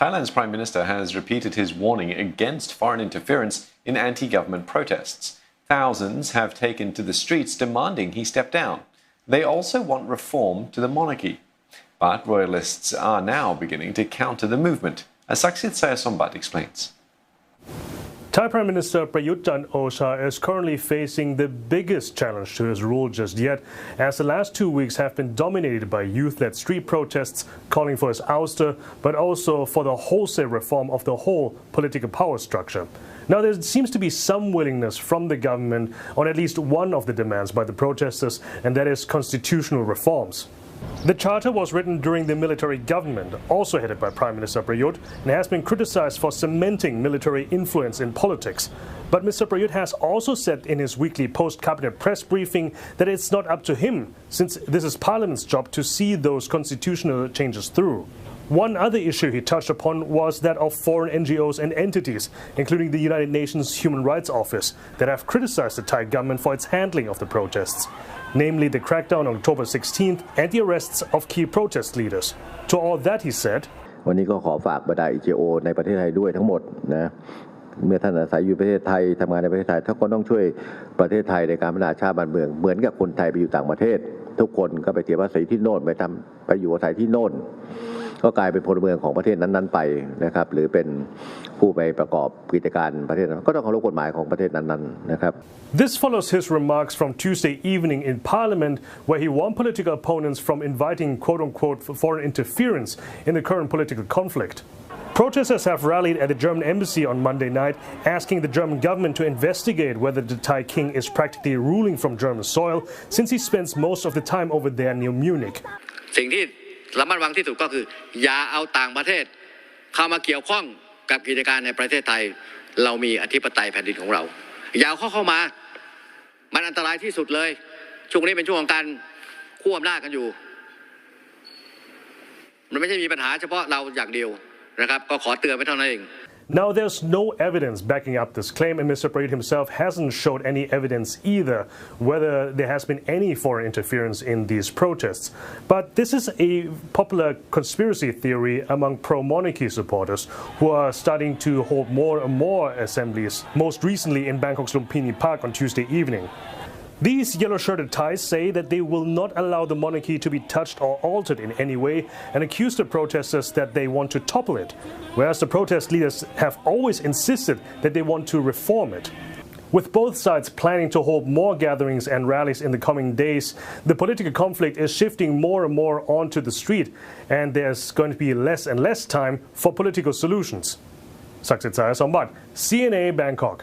Thailand's Prime Minister has repeated his warning against foreign interference in anti-government protests. Thousands have taken to the streets demanding he step down. They also want reform to the monarchy. But royalists are now beginning to counter the movement, as Saksit Sayasombat explains. Thai Prime Minister Prayut Chan-Ocha is currently facing the biggest challenge to his rule just yet, as the last 2 weeks have been dominated by youth-led street protests calling for his ouster, but also for the wholesale reform of the whole political power structure. Now, there seems to be some willingness from the government on at least one of the demands by the protesters, and that is constitutional reforms. The charter was written during the military government, also headed by Prime Minister Prayut, and has been criticized for cementing military influence in politics. But Mr. Prayut has also said in his weekly post-cabinet press briefing that it's not up to him, since this is Parliament's job to see those constitutional changes through. One other issue he touched upon was that of foreign NGOs and entities, including the United Nations Human Rights Office, that have criticized the Thai government for its handling of the protests, namely the crackdown on October 16th and the arrests of key protest leaders. To all that, he said, วันนี้ก็ขอฝากบรรดา NGO ในประเทศไทยด้วยทั้งหมดนะเมื่อท่านอาศัยอยู่ประเทศไทยทำงานในประเทศไทยท่านก็ต้องช่วยประเทศไทยในการพัฒนาชาติบ้านเมืองเหมือนกับคนไทยไปอยู่ต่างประเทศทุกคนก็ไปเสียภาษีที่โน่นไปอยู่อาศัยที่โน่นก็กลายเป็นพลเมืองของประเทศนั้นๆไปนะครับหรือเป็นผู้ไปประกอบกิจการประเทศนั้นก็ต้องเคารพกฎหมายของประเทศนั้นๆนะครับ This follows his remarks from Tuesday evening in Parliament, where he warned political opponents from inviting quote-unquote foreign interference in the current political conflict. Protesters have rallied at the German embassy on Monday night, asking the German government to investigate whether the Thai king is practically ruling from German soil, since he spends most of the time over there near Munich. สิ่งที่ระมัดระวังที่สุดก็คืออย่าเอาต่างประเทศเข้ามาเกี่ยวข้องกับกิจการในประเทศไทยเรามีอธิปไตยแผ่นดินของเราอย่าเอาเข้ามามันอันตรายที่สุดเลยช่วงนี้เป็นช่วงของการคั่วอำนาจกันอยู่มันไม่ใช่มีปัญหาเฉพาะเราอย่างเดียวนะครับก็ขอเตือนไว้เท่านั้นเอง Now, there's no evidence backing up this claim, and Mr. Prayut himself hasn't showed any evidence either whether there has been any foreign interference in these protests. But this is a popular conspiracy theory among pro-monarchy supporters who are starting to hold more and more assemblies, most recently in Bangkok's Lumpini Park on Tuesday evening. These yellow-shirted Thais say that they will not allow the monarchy to be touched or altered in any way and accuse the protesters that they want to topple it, whereas the protest leaders have always insisted that they want to reform it. With both sides planning to hold more gatherings and rallies in the coming days, the political conflict is shifting more and more onto the street, and there's going to be less and less time for political solutions. Saksit Sayasombat, CNA Bangkok.